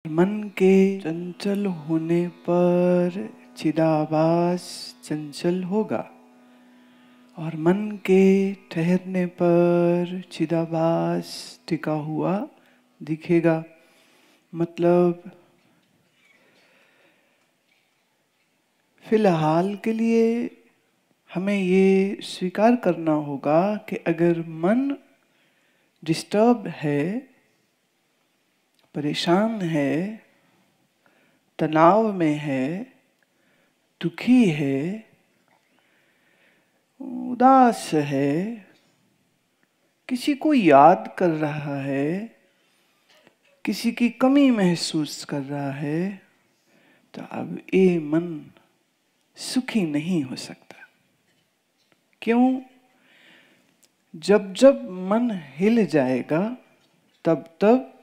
मन के चंचल होने पर चिदाभास चंचल होगा और मन के ठहरने पर चिदाभास टिका हुआ दिखेगा। मतलब फिलहाल के लिए हमें ये स्वीकार करना होगा कि अगर मन डिस्टर्ब है, परेशान है, तनाव में है, दुखी है, उदास है, किसी को याद कर रहा है, किसी की कमी महसूस कर रहा है, तो अब ये मन सुखी नहीं हो सकता। क्यों? जब जब मन हिल जाएगा तब तब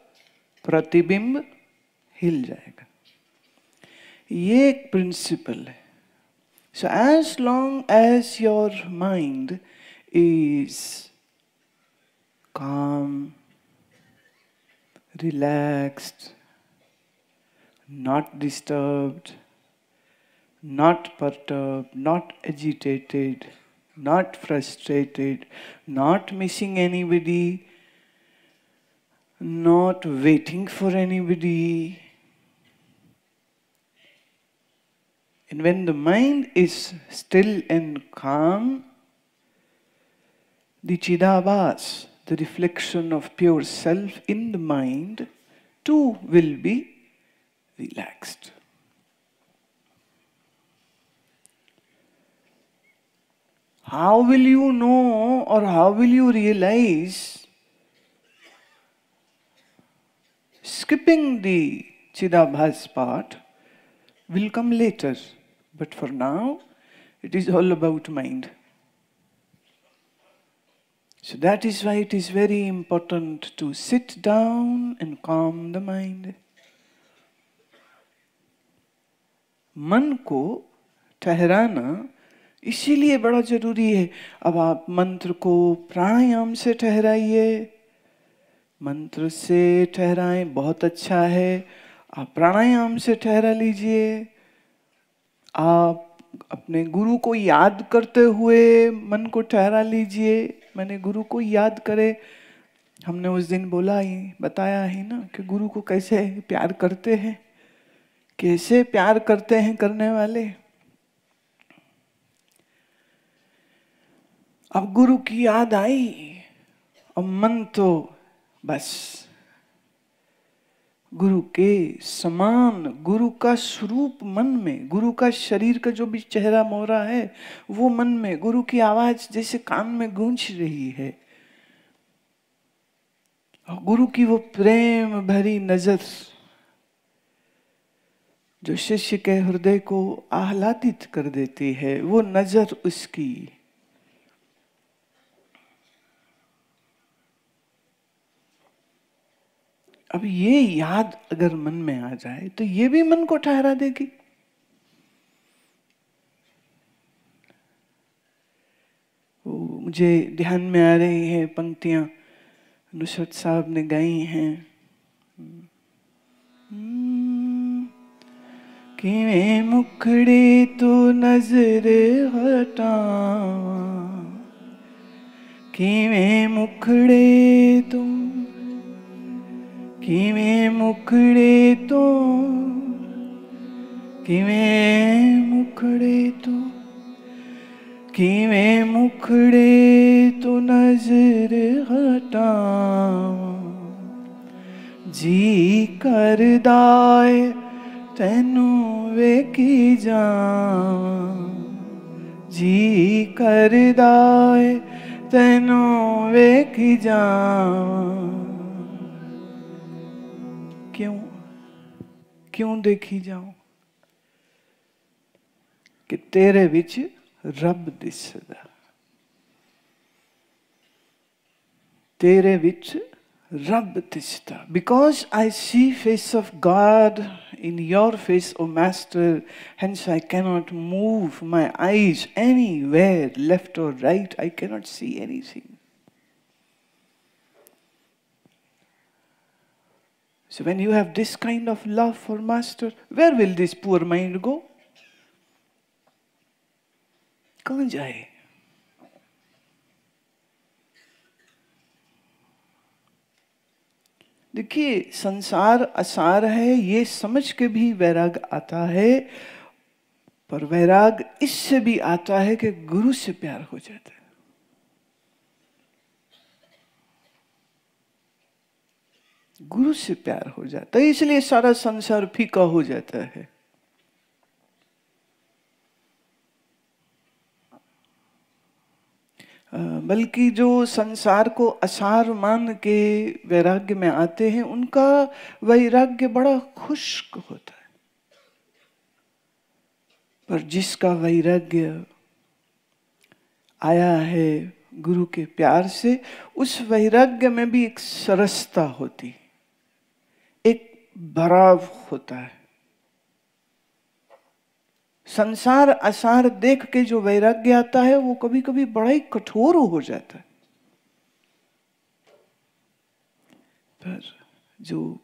प्रतिबिंब हिल जाएगा। ये एक प्रिंसिपल है। So as long as your mind is calm, relaxed, not disturbed, not perturbed, not agitated, not frustrated, not missing anybody, not waiting for anybody. And when the mind is still and calm, the Chidabhas, the reflection of pure self in the mind, too will be relaxed. How will you know or how will you realize? Skipping the Chidabhas part will come later, but for now it is all about mind. So that is why it is very important to sit down and calm the mind. मन को ठहराना इसीलिए बड़ा जरूरी है। अब आप मंत्र को प्राणायाम से ठहराइए, मंत्र से ठहराएं, बहुत अच्छा है। आप प्राणायाम से ठहरा लीजिए। आप अपने गुरु को याद करते हुए मन को ठहरा लीजिए। मैंने गुरु को याद करे, हमने उस दिन बोला ही, बताया ही ना कि गुरु को कैसे प्यार करते हैं, कैसे प्यार करते हैं करने वाले। अब गुरु की याद आई और मन तो बस गुरु के समान, गुरु का स्वरूप मन में, गुरु का शरीर का जो भी चेहरा मोहरा है वो मन में, गुरु की आवाज जैसे कान में गूंज रही है और गुरु की वो प्रेम भरी नजर जो शिष्य के हृदय को आह्लादित कर देती है, वो नजर उसकी। अब ये याद अगर मन में आ जाए तो ये भी मन को ठहरा देगी। वो मुझे ध्यान में आ रही है पंक्तियां नुसरत साहब ने गाई हैं। किवें मुखड़े तो नजर हटावा, किवें मुखड़े तो, किवें मुखड़े तो, किवें मुखड़े तो, किवें मुखड़े तो नजर हटावा, जी करदाए तैनू वेखी जावां, जी करदाए तैनू वेखी जावां। क्यों क्यों देखी जाऊं? कि तेरे विच रब दिसदा, तेरे विच रब दिसदा। Because I see face of God in your face, O Master, hence I cannot move my eyes anywhere, left or right, I cannot see anything. So when you have this kind of love for Master, where will this poor mind go? कहाँ जाए? देखिए, संसार असार है, ये समझ के भी वैराग आता है, पर वैराग इससे भी आता है कि गुरु से प्यार हो जाता है। गुरु से प्यार हो जाता है, इसलिए सारा संसार फीका हो जाता है। बल्कि जो संसार को असार मान के वैराग्य में आते हैं, उनका वैराग्य बड़ा खुश्क होता है। पर जिसका वैराग्य आया है गुरु के प्यार से, उस वैराग्य में भी एक सरसता होती, एक भराव होता है। संसार असार देख के जो वैराग्य आता है, वो कभी कभी बड़ा ही कठोर हो जाता है। पर जो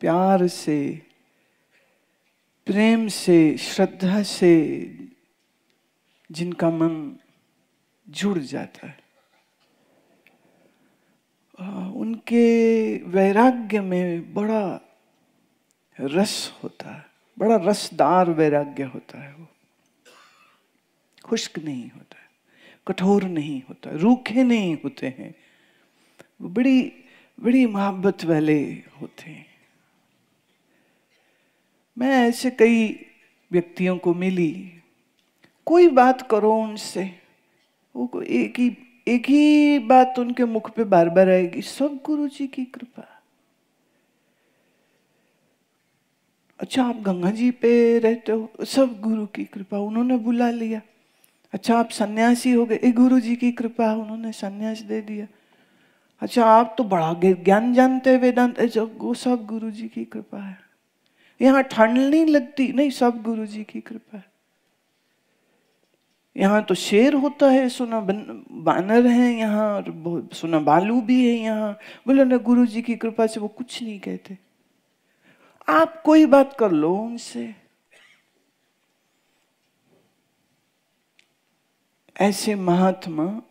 प्यार से, प्रेम से, श्रद्धा से जिनका मन जुड़ जाता है, उनके वैराग्य में बड़ा रस होता है, बड़ा रसदार वैराग्य होता है। वो खुश्क नहीं होता है, कठोर नहीं होता, रूखे नहीं होते हैं, वो बड़ी बड़ी मोहब्बत वाले होते हैं। मैं ऐसे कई व्यक्तियों को मिली, कोई बात करो उनसे, वो एक ही बात उनके मुख पे बार बार आएगी, सब गुरु जी की कृपा। अच्छा, आप गंगा जी पे रहते हो, सब गुरु की कृपा, उन्होंने बुला लिया। अच्छा, आप सन्यासी हो गए, गुरु जी की कृपा, उन्होंने सन्यास दे दिया। अच्छा, आप तो बड़ा ज्ञान जानते हैं वेदांत, वो सब गुरु जी की कृपा है। यहाँ ठंड नहीं लगती, नहीं, सब गुरु जी की कृपा है। यहाँ तो शेर होता है, सुना बानर है यहाँ, सुना बालू भी है यहाँ, बोले ना गुरु जी की कृपा से वो कुछ नहीं कहते। आप कोई बात कर लो उनसे, ऐसे महात्मा,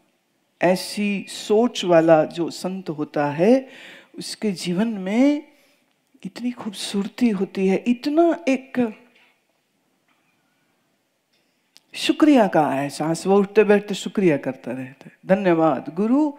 ऐसी सोच वाला जो संत होता है, उसके जीवन में इतनी खूबसूरती होती है, इतना एक शुक्रिया का एहसास, वो उठते बैठते शुक्रिया करता रहता है। धन्यवाद गुरु,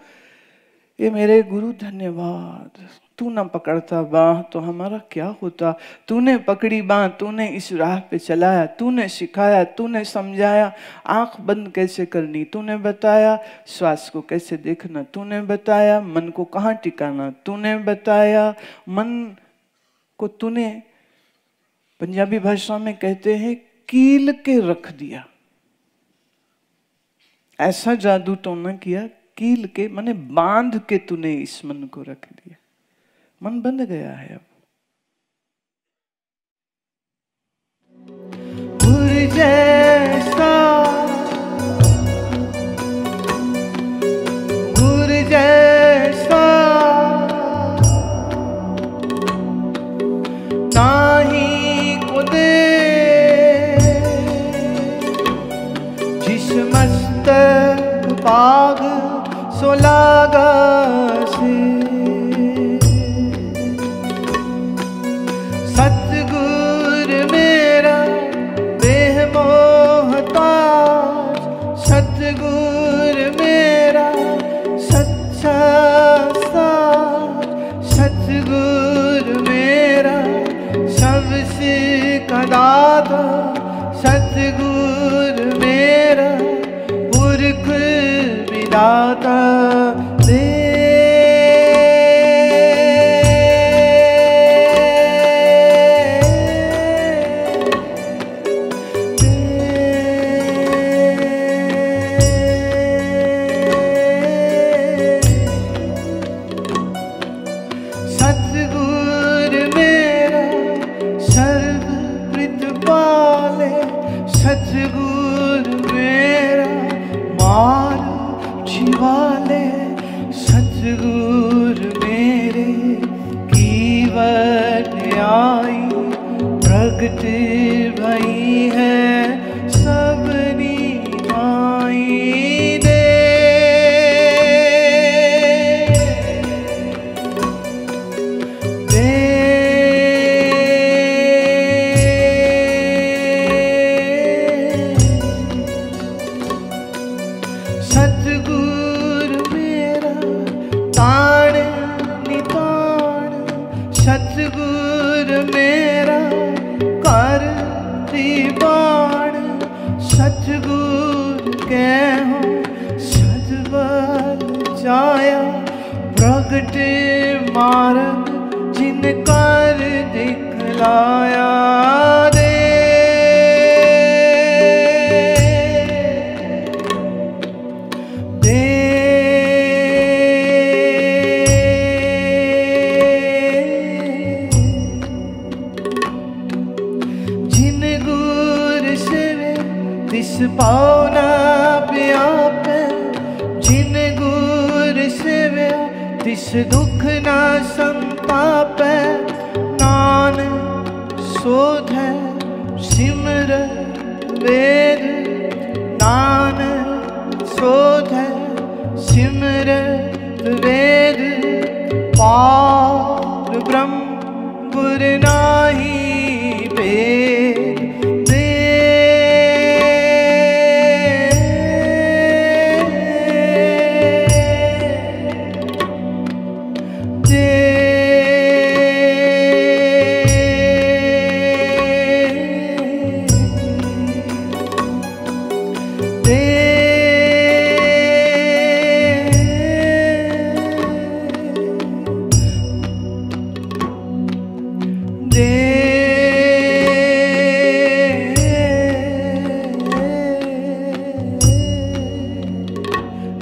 ये मेरे गुरु, धन्यवाद। तू ना पकड़ता बाह तो हमारा क्या होता, तूने पकड़ी बाह, तूने इस राह पे चलाया, तूने सिखाया, तूने समझाया, आंख बंद कैसे करनी तूने बताया, श्वास को कैसे देखना तूने बताया, मन को कहाँ टिकाना तूने बताया, मन को तूने, पंजाबी भाषा में कहते हैं, कील के रख दिया। ऐसा जादू तो न किया, कील के माने बांध के तूने इस मन को रख दिया, मन बंध गया है अब। गुरु जैसा, गुरु जैसा नाही को दे, जिस मस्तक पाग सोलागा से, सतगुर मेरा देह मोहताज, सतगुर मेरा सच्चा साथ, सतगुर मेरा सबसे कदाता, सतगुर मेरा पुरख विदाता दे। सतगुर मेरा सर्व प्रीत पाले, सतगुर प्रगट भई है सबनी माई दे। सतगुरु मेरा ताण निताण, सतगुरु मेरा कर दीवान, सतगुरु कहो सतबल जाया, प्रगट मार्ग जिन कर दिखलाया दे। तिस पावना व्यापै, जिन गुर सेव्या तिस दुख न संतापै। नानक सोधै सिमर वेद, नानक सोधै सिमर वेद। पार ब्रह्म गुर नाही भेद।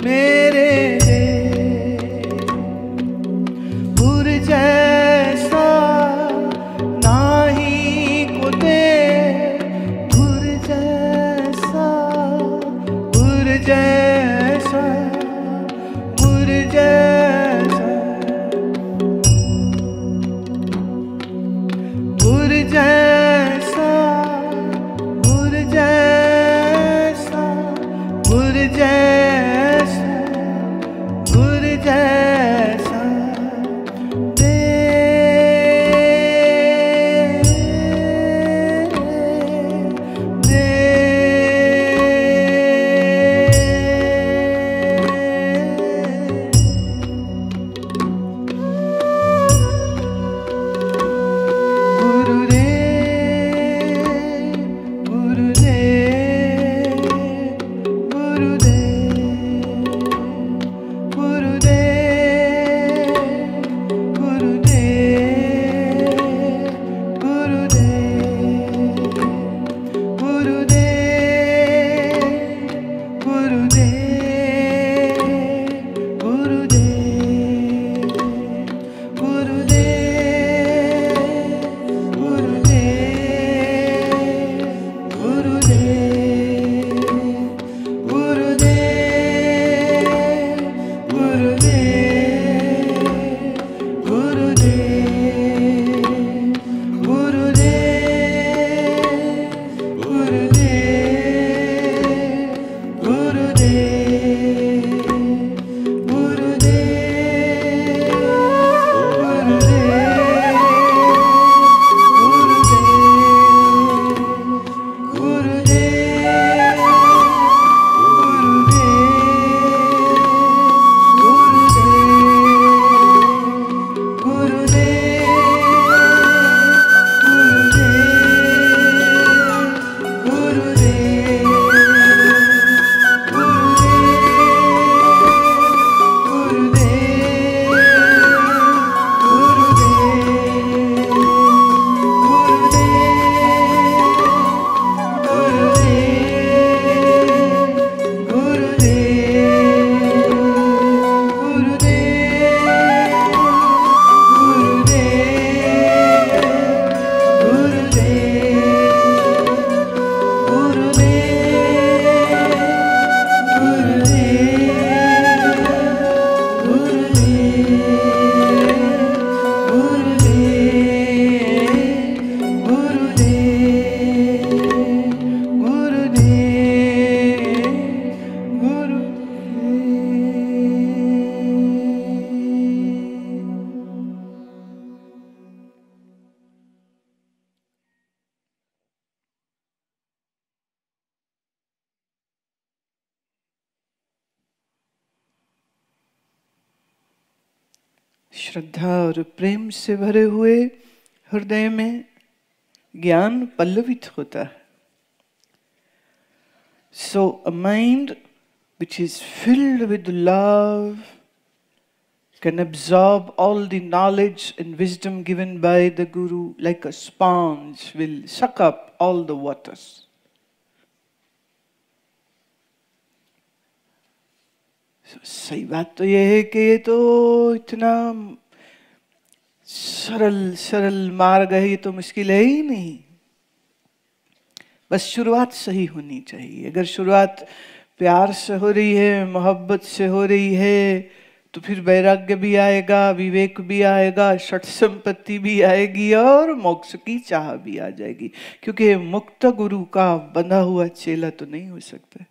मेरे दे गुर जैसा नाही को दे, गुर जैसा, गुर जैसा, गुर जैसा, गुर जैसा, गुर जैसा, गुर जैसा, गुर जैसा दे। दे गुरु रे श्रद्धा और प्रेम से भरे हुए हृदय में ज्ञान पल्लवित होता है. So a mind which is filled with love can absorb all the knowledge and wisdom given by the Guru, like a sponge will suck up all the waters. सही बात तो यह है कि ये तो इतना सरल सरल मार्ग है, ये तो मुश्किल है ही नहीं. बस शुरुआत सही होनी चाहिए. अगर शुरुआत प्यार से हो रही है, मोहब्बत से हो रही है, तो फिर वैराग्य भी आएगा, विवेक भी आएगा, षट संपत्ति भी आएगी और मोक्ष की चाह भी आ जाएगी. क्योंकि मुक्त गुरु का बंधा हुआ चेला तो नहीं हो सकता.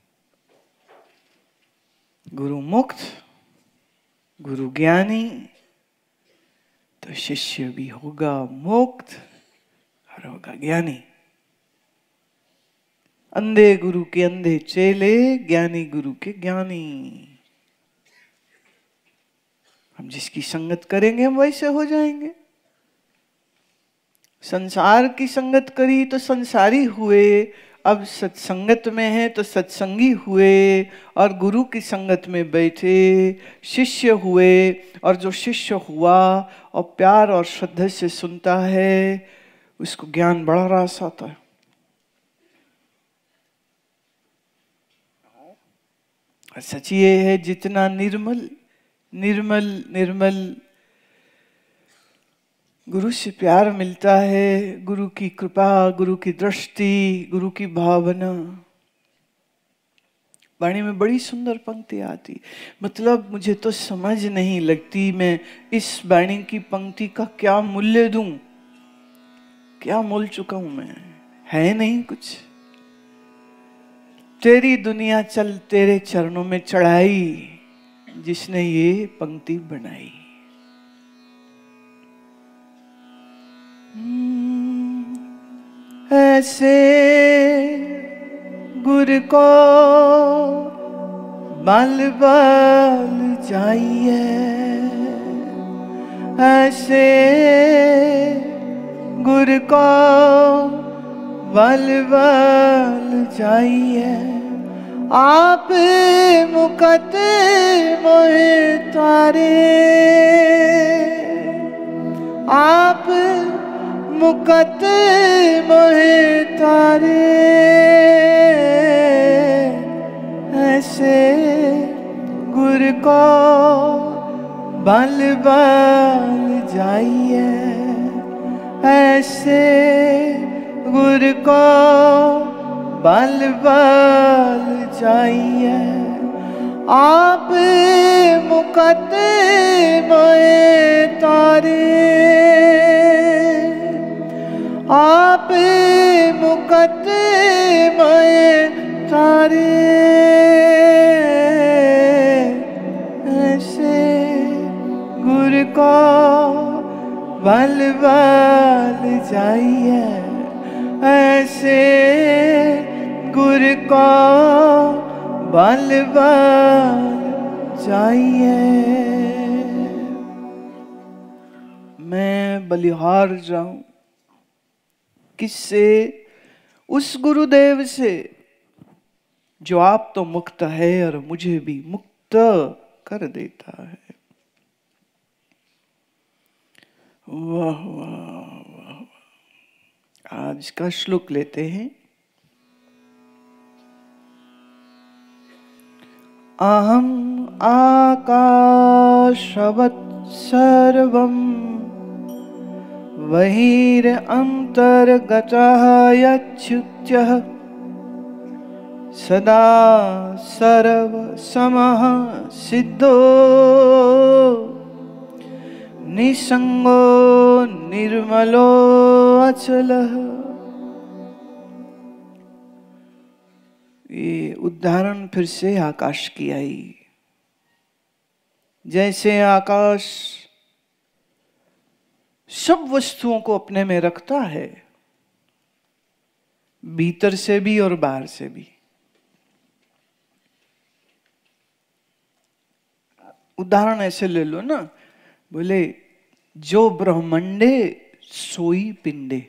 गुरु मुक्त, गुरु ज्ञानी, तो शिष्य भी होगा मुक्त और होगा ज्ञानी. अंधे गुरु के अंधे चेले, ज्ञानी गुरु के ज्ञानी. हम जिसकी संगत करेंगे हम वैसे हो जाएंगे. संसार की संगत करी तो संसारी हुए, अब सत्संगत में है तो सत्संगी हुए, और गुरु की संगत में बैठे शिष्य हुए. और जो शिष्य हुआ और प्यार और श्रद्धा से सुनता है, उसको ज्ञान बड़ा रास आता है. और सच ये है, जितना निर्मल निर्मल निर्मल गुरु से प्यार मिलता है, गुरु की कृपा, गुरु की दृष्टि, गुरु की भावना. वाणी में बड़ी सुंदर पंक्ति आती, मतलब मुझे तो समझ नहीं लगती मैं इस वाणी की पंक्ति का क्या मूल्य दूं. क्या मोल चुका हूं मैं, है नहीं कुछ. तेरी दुनिया चल तेरे चरणों में चढ़ाई, जिसने ये पंक्ति बनाई. ऐसे गुरु को बल बल जाइए, ऐसे गुरु को बल बल जाइए. आप मुकत मोहे तारे, आप मुकत मोहे तारे. ऐसे गुरु को बल बल जाइए, ऐसे गुरु को बल बल जाइए. आप मुकत मोहे तारे, आप मुकत मोहे तारे. ऐसे गुरु को बल बल जाइए, ऐसे गुरु को बल बल जाइए. मैं बलिहार जाऊं किससे? उस गुरुदेव से जो आप तो मुक्त है और मुझे भी मुक्त कर देता है. वाह वाह वाह. आज का श्लोक लेते हैं. अहम आकाशवत् सर्वं बहिरन्तर्गतः यच्युत्यः सदा सर्वसमः सिद्धो निसंगो निर्मलो अचलः. ये उदाहरण फिर से आकाश की आई. जैसे आकाश सब वस्तुओं को अपने में रखता है, भीतर से भी और बाहर से भी. उदाहरण ऐसे ले लो ना, बोले जो ब्रह्मंडे सोई पिंडे.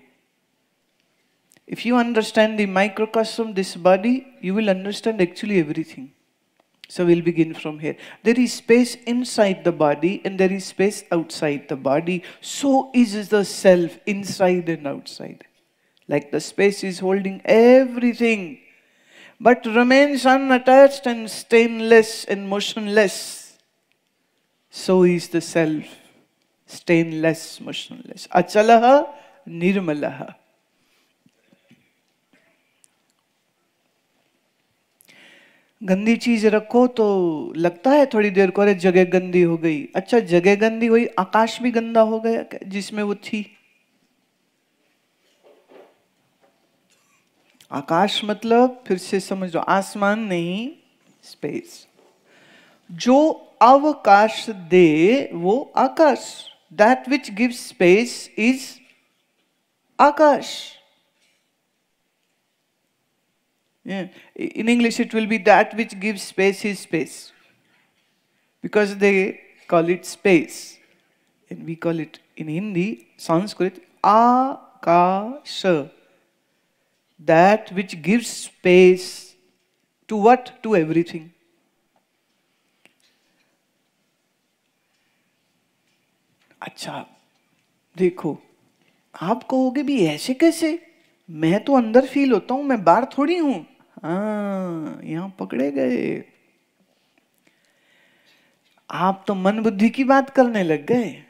If you understand the microcosm, this body, you will understand actually everything. So we'll begin from here. There is space inside the body and there is space outside the body. So is the self inside and outside. Like the space is holding everything, but remains unattached and stainless and motionless. So is the self, stainless, motionless. Achalaha, nirmalaha. गंदी चीज रखो तो लगता है थोड़ी देर को अरे जगह गंदी हो गई. अच्छा, जगह गंदी हुई, आकाश भी गंदा हो गया जिसमें वो थी. आकाश मतलब फिर से समझ लो, आसमान नहीं, स्पेस. जो अवकाश दे वो आकाश. That which gives space is akash. Yeah. In English it will be that which gives space is space, because they call it space, and we call it in Hindi, Sanskrit, akasha. That which gives space to what? To everything. अच्छा देखो, आप कहोगे भी ऐसे कैसे, मैं तो अंदर फील होता हूं, मैं बाहर थोड़ी हूं. हाँ, यहां पकड़े गए. आप तो मन बुद्धि की बात करने लग गए.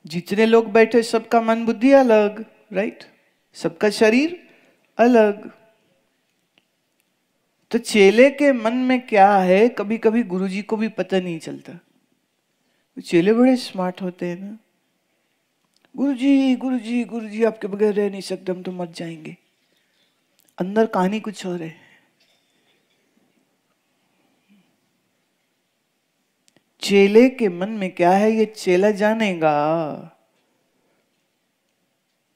जितने लोग बैठे सबका मन बुद्धि अलग, राइट? सबका शरीर अलग. तो चेले के मन में क्या है कभी कभी गुरुजी को भी पता नहीं चलता. चेले बड़े स्मार्ट होते हैं ना. गुरुजी गुरुजी गुरुजी आपके बगैर रह नहीं सकते, हम तो मर जाएंगे. अंदर कहानी कुछ और है. चेले के मन में क्या है ये चेला जानेगा.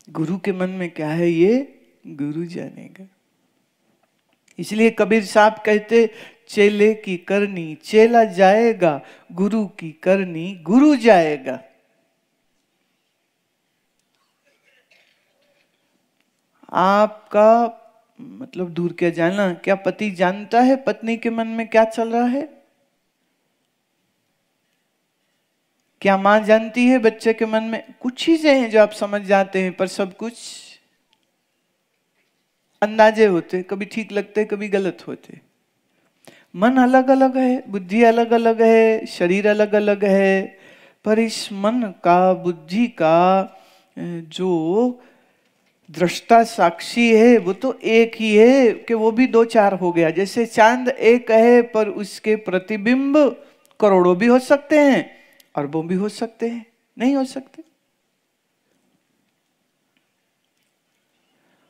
गुरु के मन में क्या है ये गुरु जानेगा. इसलिए कबीर साहब कहते, चेले की करनी चेला जाएगा, गुरु की करनी गुरु जाएगा. आपका मतलब दूर क्या जाना, क्या पति जानता है पत्नी के मन में क्या चल रहा है? क्या मां जानती है बच्चे के मन में? कुछ चीजें हैं जो आप समझ जाते हैं, पर सब कुछ अंदाजे होते, कभी ठीक लगते कभी गलत होते. मन अलग अलग है, बुद्धि अलग अलग है, शरीर अलग अलग है, पर इस मन का, बुद्धि का जो दृष्टा साक्षी है वो तो एक ही है, कि वो भी दो चार हो गया. जैसे चांद एक है पर उसके प्रतिबिंब करोड़ों भी हो सकते हैं, अरबों भी हो सकते हैं, नहीं हो सकते.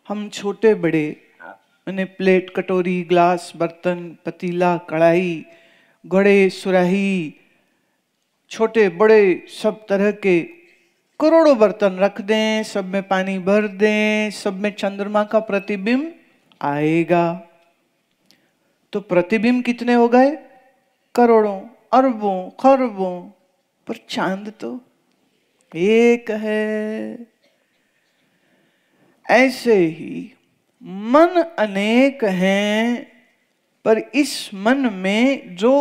हम छोटे बड़े मैंने प्लेट, कटोरी, ग्लास, बर्तन, पतीला, कढ़ाई, घड़े, सुराही, छोटे बड़े सब तरह के करोड़ों बर्तन रख दें, सब में पानी भर दें, सब में चंद्रमा का प्रतिबिंब आएगा. तो प्रतिबिंब कितने हो गए? करोड़ों, अरबों, खरबों. पर चांद तो एक है. ऐसे ही मन अनेक हैं, पर इस मन में जो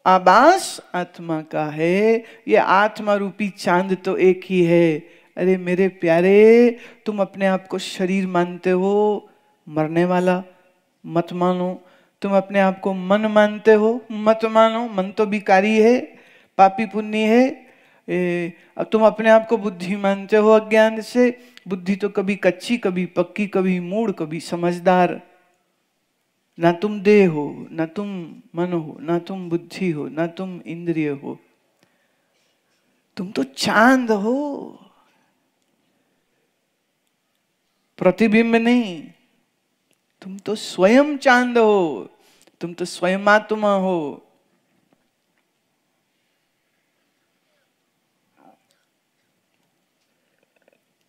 आभास आत्मा का है, ये आत्मा रूपी चांद तो एक ही है. अरे मेरे प्यारे, तुम अपने आप को शरीर मानते हो, मरने वाला, मत मानो. तुम अपने आप को मन मानते हो, मत मानो, मन तो बिकारी है, पापी पुण्य है. तुम अपने आप को बुद्धि मानते हो अज्ञान से. बुद्धि तो कभी कच्ची, कभी पक्की, कभी मूढ़, कभी समझदार. ना तुम देह हो, ना तुम मन हो, ना तुम बुद्धि हो, ना तुम इंद्रिय हो. तुम तो चांद हो, प्रतिबिंब नहीं. तुम तो स्वयं चांद हो, तुम तो स्वयं आत्मा हो.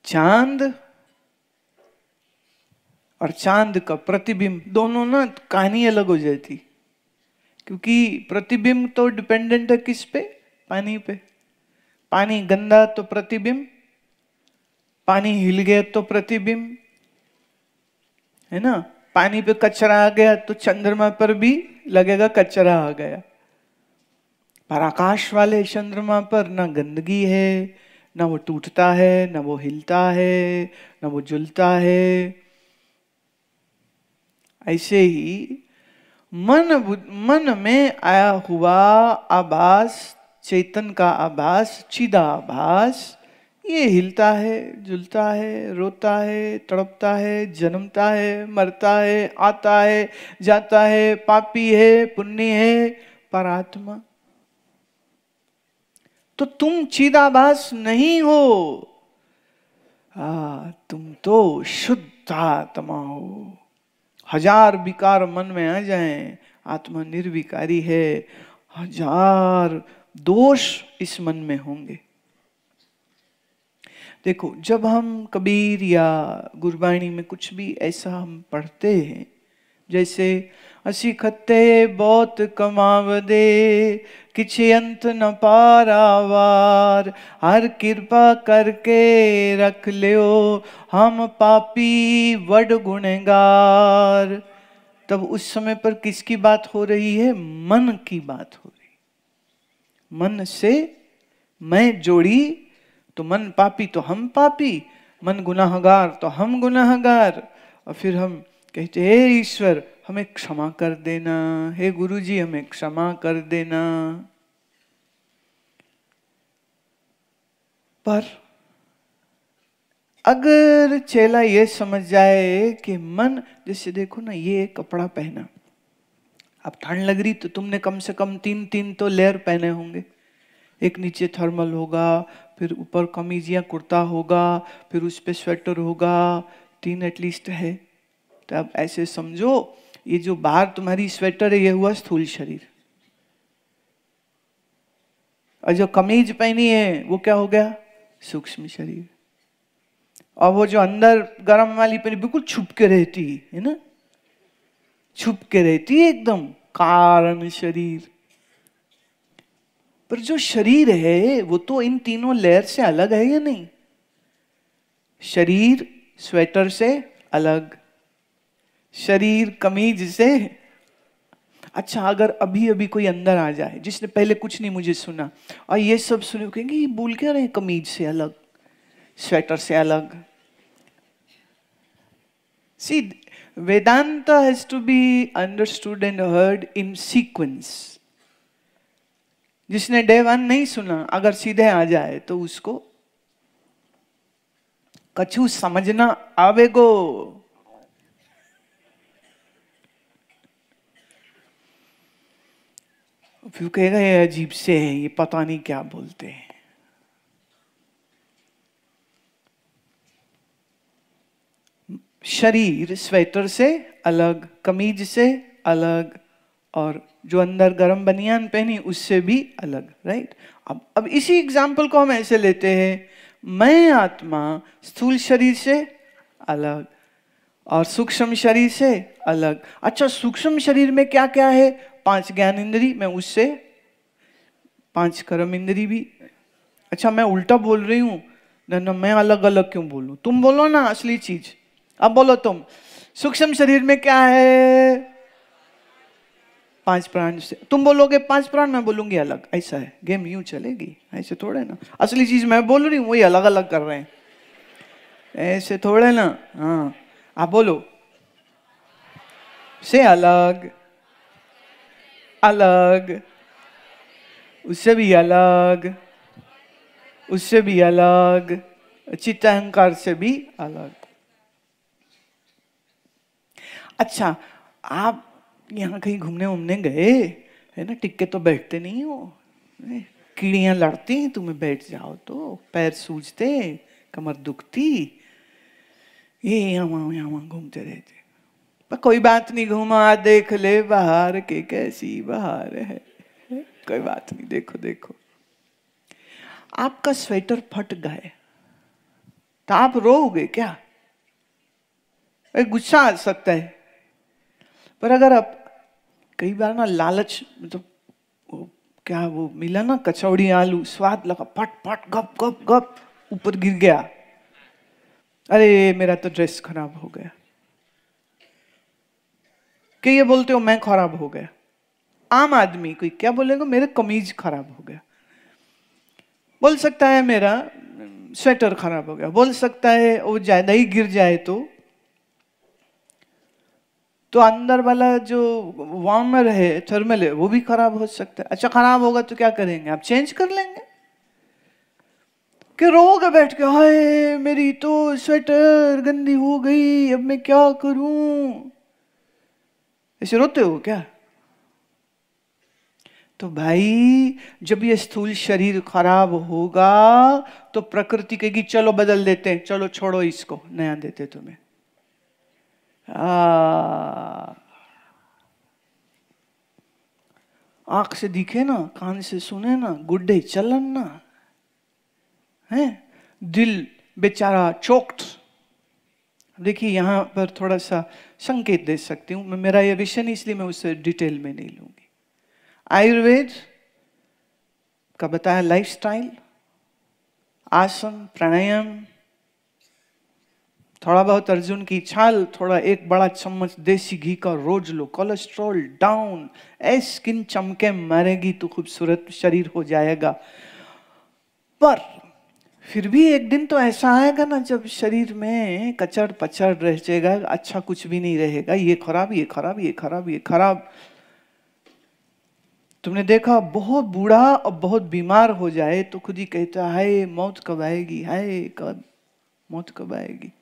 चांद और चांद का प्रतिबिंब दोनों ना कहानी अलग हो जाती. क्योंकि प्रतिबिंब तो डिपेंडेंट है किस पे? पानी पे। पानी गंदा तो प्रतिबिंब, पानी हिल गया तो प्रतिबिंब, है ना। पानी पे कचरा आ गया तो चंद्रमा पर भी लगेगा कचरा आ गया। पर आकाश वाले चंद्रमा पर ना गंदगी है, ना वो टूटता है, ना वो हिलता है, ना वो जलता है। ऐसे ही मन में आया हुआ आभास, चेतन का आभास, चिदाभास, ये हिलता है, जुलता है, रोता है, तड़पता है, जन्मता है, मरता है, आता है, जाता है, पापी है, पुण्य है, पर आत्मा। तो तुम चिदाभास नहीं हो, तुम तो शुद्ध आत्मा हो। हजार विकार मन में आ जाएं, आत्मा निर्विकारी है। हजार दोष इस मन में होंगे। देखो, जब हम कबीर या गुरबाणी में कुछ भी ऐसा हम पढ़ते हैं, जैसे असी खत्ते बहुत कमावदे, किछि अंत न पारावार, हर कृपा करके रख लियो, हम पापी वड गुणगार। तब उस समय पर किसकी बात हो रही है? मन की बात हो रही। मन से मैं जोड़ी तो मन पापी तो हम पापी, मन गुनाहगार तो हम गुनाहगार। और फिर हम कहते हे ईश्वर हमें क्षमा कर देना, हे गुरुजी हमें क्षमा कर देना। पर अगर चेला ये समझ जाए कि मन, जैसे देखो ना, ये कपड़ा पहना, अब ठंड लग रही तो तुमने कम से कम 3 तो लेयर पहने होंगे। एक नीचे थर्मल होगा, फिर ऊपर कमीज या कुर्ता होगा, फिर उस पे स्वेटर होगा, 3 एटलीस्ट है। तो अब ऐसे समझो, ये जो बाहर तुम्हारी स्वेटर है ये हुआ स्थूल शरीर, और जो कमीज पहनी है वो क्या हो गया? सूक्ष्म शरीर। और वो जो अंदर गर्म वाली पहनी बिल्कुल छुप के रहती है ना, छुप के रहती है एकदम, कारण शरीर। पर जो शरीर है वो तो इन तीनों लेयर से अलग है या नहीं? शरीर स्वेटर से अलग, शरीर कमीज से। अच्छा, अगर अभी अभी कोई अंदर आ जाए जिसने पहले कुछ नहीं मुझे सुना और ये सब सुने, कहेंगे ये बोल क्या रहे, कमीज से अलग, स्वेटर से अलग। See, Vedanta has to be understood and heard in sequence. जिसने डे 1 नहीं सुना अगर सीधे आ जाए तो उसको कछु समझना आवेगो। फिर कहेगा ये अजीब से है, ये पता नहीं क्या बोलते हैं। शरीर स्वेटर से अलग, कमीज से अलग, और जो अंदर गरम बनियान पहनी उससे भी अलग, राइट। अब इसी एग्जाम्पल को हम ऐसे लेते हैं, मैं आत्मा स्थूल शरीर से अलग और सूक्ष्म शरीर से अलग। अच्छा, सूक्ष्म शरीर में क्या क्या है? 5 ज्ञान इंद्री, मैं उससे 5 कर्म इंद्री भी। अच्छा, मैं उल्टा बोल रही हूं ना, मैं अलग अलग क्यों बोलूं? तुम बोलो ना असली चीज। अब बोलो तुम, सूक्ष्म शरीर में क्या है? 5 प्राण से। तुम बोलोगे 5 प्राण, मैं बोलूंगी अलग। ऐसा है, गेम यूं चलेगी, ऐसे थोड़े ना। असली चीज मैं बोल रही हूँ, वही अलग अलग कर रहे हैं, ऐसे थोड़े ना। हाँ, आप बोलो, से अलग, अलग, उससे भी अलग, उससे भी अलग, चित्त अहंकार से भी अलग। अच्छा, आप यहाँ कहीं घूमने वूमने गए है ना, टिक तो बैठते नहीं हो, कीड़ियां लड़ती हैं, तुम्हें बैठ जाओ तो पैर सूजते, कमर दुखती, ये यहाँ घूमते रहते। पर कोई बात नहीं, घुमा देख ले बाहर के कैसी बाहर है, कोई बात नहीं, देखो देखो। आपका स्वेटर फट गए तो आप रोओगे क्या? गुस्सा आ सकता है, पर अगर आप कई बार ना लालच, मतलब क्या वो मिला ना कचौड़ी आलू, स्वाद लगा, फट फट गप गप गप ऊपर गिर गया, अरे मेरा तो ड्रेस खराब हो गया। कि ये बोलते हो मैं खराब हो गया? आम आदमी कोई क्या बोलेगा, मेरे कमीज खराब हो गया, बोल सकता है मेरा स्वेटर खराब हो गया, बोल सकता है वो ज्यादा ही गिर जाए तो अंदर वाला जो वार्मर है, थर्मल है, वो भी खराब हो सकता है। अच्छा खराब होगा तो क्या करेंगे, आप चेंज कर लेंगे? कि रोगे बैठ के, हाय मेरी तो स्वेटर गंदी हो गई, अब मैं क्या करूं, ऐसे रोते हो क्या? तो भाई जब ये स्थूल शरीर खराब होगा तो प्रकृति कहेगी चलो बदल देते हैं, चलो छोड़ो इसको, नया देते तुम्हें। आंख से दिखे ना, कान से सुने ना, गुड्डे चलन ना है, दिल बेचारा चोक्ड। देखिए यहां पर थोड़ा सा संकेत दे सकती हूं मैं, मेरा यह विषय नहीं इसलिए मैं उसे डिटेल में नहीं लूंगी। आयुर्वेद का बताया लाइफस्टाइल, आसन, प्राणायाम, थोड़ा बहुत अर्जुन की छाल, थोड़ा एक बड़ा चम्मच देसी घी का रोज लो, कोलेस्ट्रॉल डाउन, स्किन चमके मारेगी तो खूबसूरत शरीर हो जाएगा। पर फिर भी एक दिन तो ऐसा आएगा ना जब शरीर में कचड़ पचड़ रह जाएगा, अच्छा कुछ भी नहीं रहेगा, ये खराब ये खराब ये खराब ये खराब। तुमने देखा बहुत बूढ़ा और बहुत बीमार हो जाए तो खुद ही कहता है मौत कब आएगी, हाय कब मौत कब आएगी।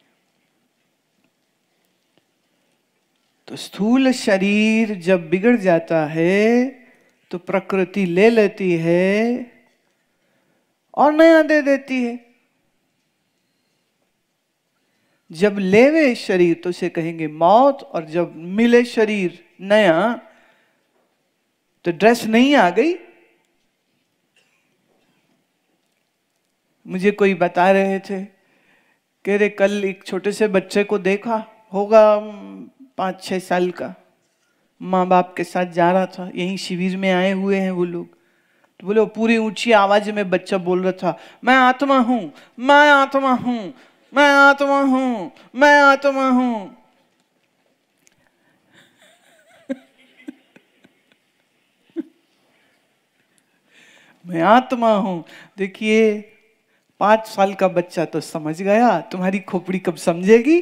तो स्थूल शरीर जब बिगड़ जाता है तो प्रकृति ले लेती है और नया दे देती है। जब लेवे शरीर तो उसे कहेंगे मौत, और जब मिले शरीर नया तो ड्रेस नहीं आ गई। मुझे कोई बता रहे थे, कह रहे कल एक छोटे से बच्चे को देखा होगा 5-6 साल का, माँ बाप के साथ जा रहा था, यहीं शिविर में आए हुए हैं वो लोग। तो बोले पूरी ऊंची आवाज में बच्चा बोल रहा था, मैं आत्मा हूं, मैं आत्मा हूं, मैं आत्मा हूं, मैं आत्मा हूं। मैं आत्मा हूं। देखिए 5 साल का बच्चा तो समझ गया, तुम्हारी खोपड़ी कब समझेगी?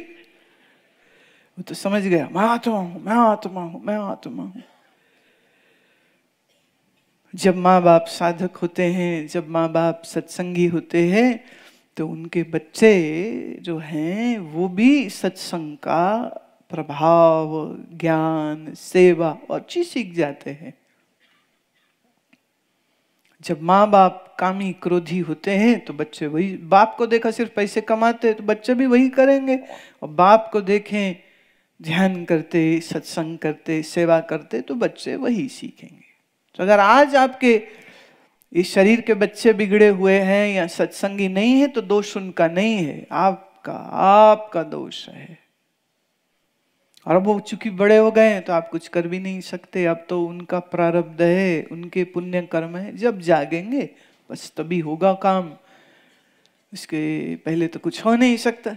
वो तो समझ गया, मैं आत्मा हूं, मैं आत्मा हूं, मैं आत्मा हूं। जब माँ बाप साधक होते हैं, जब माँ बाप सत्संगी होते हैं तो उनके बच्चे जो हैं वो भी सत्संग का प्रभाव, ज्ञान, सेवा और चीज सीख जाते हैं। जब माँ बाप कामी क्रोधी होते हैं तो बच्चे वही, बाप को देखा सिर्फ पैसे कमाते तो बच्चे भी वही करेंगे, और बाप को देखें ध्यान करते, सत्संग करते, सेवा करते तो बच्चे वही सीखेंगे। तो अगर आज आपके इस शरीर के बच्चे बिगड़े हुए हैं या सत्संगी नहीं है तो दोष उनका नहीं है, आपका दोष है। और अब वो चूंकि बड़े हो गए हैं तो आप कुछ कर भी नहीं सकते, अब तो उनका प्रारब्ध है, उनके पुण्य कर्म है, जब जागेंगे बस तभी होगा काम, इसके पहले तो कुछ हो नहीं सकता।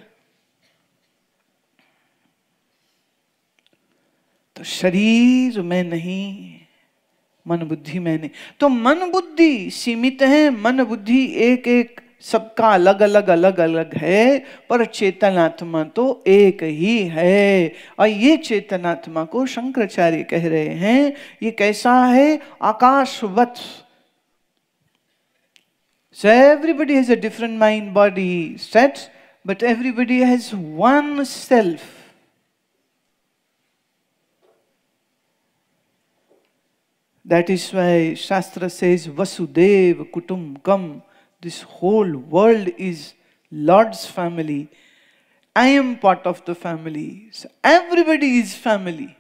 तो शरीर में नहीं, मन बुद्धि में नहीं। तो मन बुद्धि सीमित है, मन बुद्धि एक एक सबका अलग अलग है, पर चेतनात्मा तो एक ही है। और ये चेतनात्मा को शंकराचार्य कह रहे हैं, ये कैसा है? आकाशवत। So everybody has a different mind body set, but everybody has one self. That is why Shastra says Vasudev Kutumbakam. This whole world is Lord's family. I am part of the family. So everybody is family.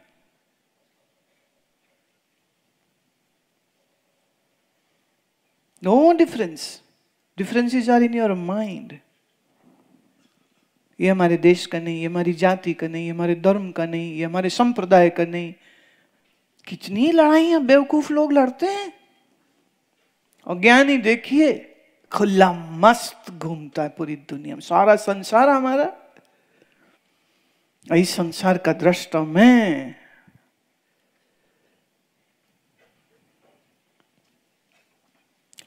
No difference. Differences are in your mind. ये हमारे देश का नहीं, ये हमारी जाति का नहीं, ये हमारे धर्म का नहीं, ये हमारे संप्रदाय का नहीं, कितनी लड़ाइयां बेवकूफ लोग लड़ते हैं। और ज्ञानी देखिए खुला मस्त घूमता है पूरी दुनिया में, सारा संसार हमारा। इस संसार का दृष्टा मैं।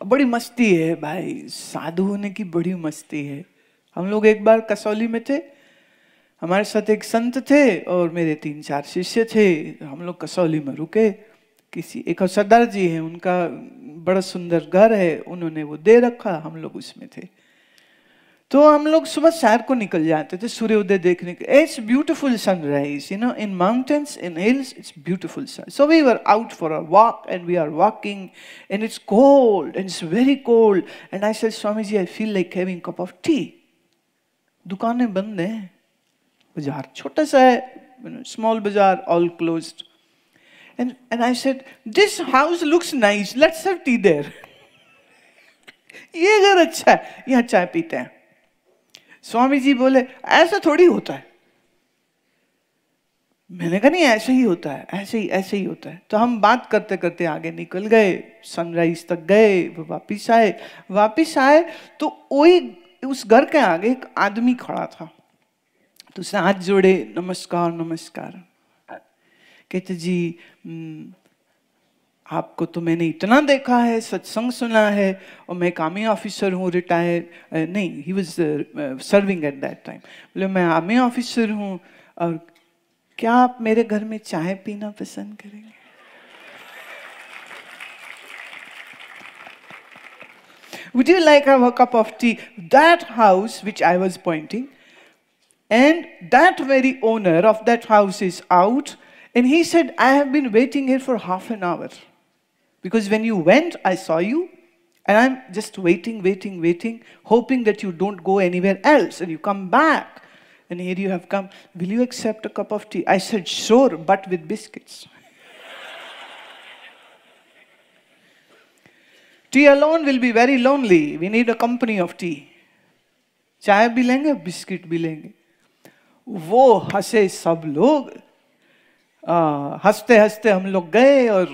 बड़ी मस्ती है भाई, साधु होने की बड़ी मस्ती है। हम लोग एक बार कसौली में थे, हमारे साथ एक संत थे और मेरे 3-4 शिष्य थे। हम लोग कसौली में रुके, किसी एक सरदार जी हैं, उनका बड़ा सुंदर घर है, उन्होंने वो दे रखा, हम लोग उसमें थे। तो हम लोग सुबह सैर को निकल जाते थे सूर्योदय देखने के। It's beautiful sunrise, in mountains, in hills, it's beautiful sun. So we were out for a walk and we are walking and it's cold and it's very cold and I said, Swami ji I feel like having cup of tea. दुकानें बंद हैं, बाजार छोटा सा है, small bazaar, all closed. And I said, this house looks nice, let's have tea there. ये घर अच्छा है, यहाँ चाय पीते हैं। स्वामी जी बोले, ऐसा थोड़ी होता है। मैंने कहा नहीं, ऐसे ही होता है, ऐसे ही होता है। तो हम बात करते करते आगे निकल गए, सनराइज तक गए, वो वापिस आए तो वही उस घर के आगे एक आदमी खड़ा था। तो उसने हाथ जोड़े, नमस्कार नमस्कार। कहते जी आपको तो मैंने इतना देखा है, सत्संग सुना है, और मैं एक आर्मी ऑफिसर हूँ, रिटायर नहीं, he was serving at that time. बोले मैं आर्मी ऑफिसर हूँ, और क्या आप मेरे घर में चाय पीना पसंद करेंगे? Would you like to have a cup of tea? That house which I was pointing, and that very owner of that house is out. And he said, I have been waiting here for half an hour. Because when you went, I saw you. And I'm just waiting, hoping that you don't go anywhere else. And you come back. And here you have come. Will you accept a cup of tea? I said, sure, but with biscuits. Tea alone will be very lonely. We need a company of tea. चाय भी लेंगे, biscuit भी लेंगे। वो हंसे सब लोग। हंसते हंसते हम लोग गए, और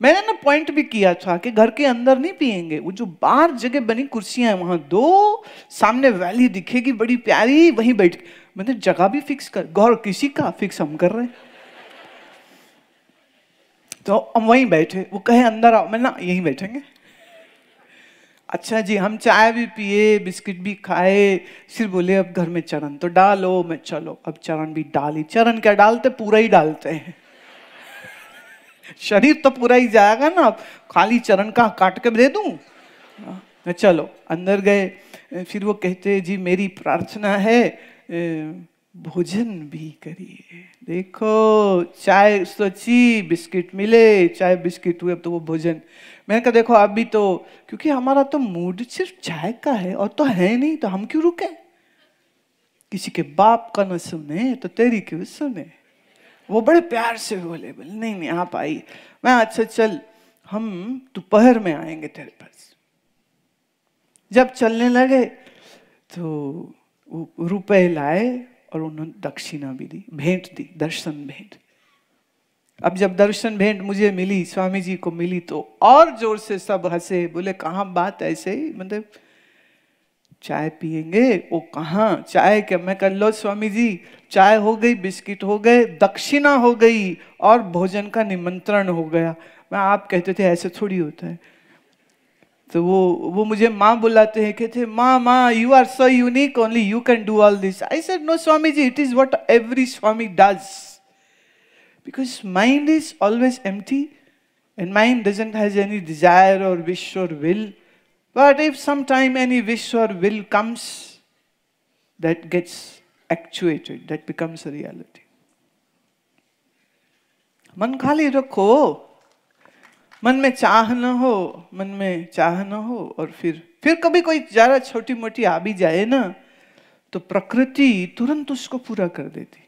मैंने ना पॉइंट भी किया था कि घर के अंदर नहीं पिएंगे, वो जो बाहर जगह बनी कुर्सियां हैं वहां 2, सामने वैली दिखेगी बड़ी प्यारी, वहीं बैठ। मैंने जगह भी फिक्स कर, गौर किसी का फिक्स हम कर रहे हैं। तो हम वहीं बैठे, वो कहे अंदर आओ, मैं ना यहीं बैठेंगे। अच्छा जी, हम चाय भी पिए, बिस्किट भी खाए, फिर बोले अब घर में चरण तो डालो। मैं चलो, अब चरण भी डाली। चरण क्या डालते, पूरा ही डालते हैं। शरीर तो पूरा ही जाएगा ना, अब खाली चरण का काट के दे दूं? चलो अंदर गए। फिर वो कहते जी मेरी प्रार्थना है भोजन भी करिए। देखो चाय सोची, बिस्किट मिले, चाय बिस्किट हुए, अब तो वो भोजन। मैंने कहा देखो अभी तो, क्योंकि हमारा तो मूड सिर्फ चाय का है और तो है नहीं, तो हम क्यों रुके? किसी के बाप का न सुने तो तेरी क्यों सुने। वो बड़े प्यार से बोले नहीं नहीं आप आई। मैं अच्छा चल, हम दोपहर में आएंगे तेरे पास। जब चलने लगे तो रुपए लाए और उन्होंने दक्षिणा भी दी, भेंट दी, दर्शन भेंट। अब जब दर्शन भेंट मुझे मिली, स्वामी जी को मिली, तो और जोर से सब हंसे, बोले कहाँ बात ऐसे ही, मतलब चाय पिएंगे? वो कहाँ चाय, क्या? मैं कर लो स्वामी जी, चाय हो गई, बिस्किट हो गए, दक्षिणा हो गई और भोजन का निमंत्रण हो गया। मैं आप कहते थे ऐसे थोड़ी होता है। तो वो मुझे माँ बुलाते हैं, कहते Maa you are so unique, only you can do all this. I said no Swami ji, it is what every Swami does, because mind is always empty and mind doesn't has any desire or wish or will. But if sometime any wish or will comes, that gets actuated, that becomes a reality. मन खाली रखो, मन में चाह न हो, मन में चाह न हो, और फिर कभी कोई जरा छोटी मोटी आ भी जाए ना, तो प्रकृति तुरंत उसको पूरा कर देती।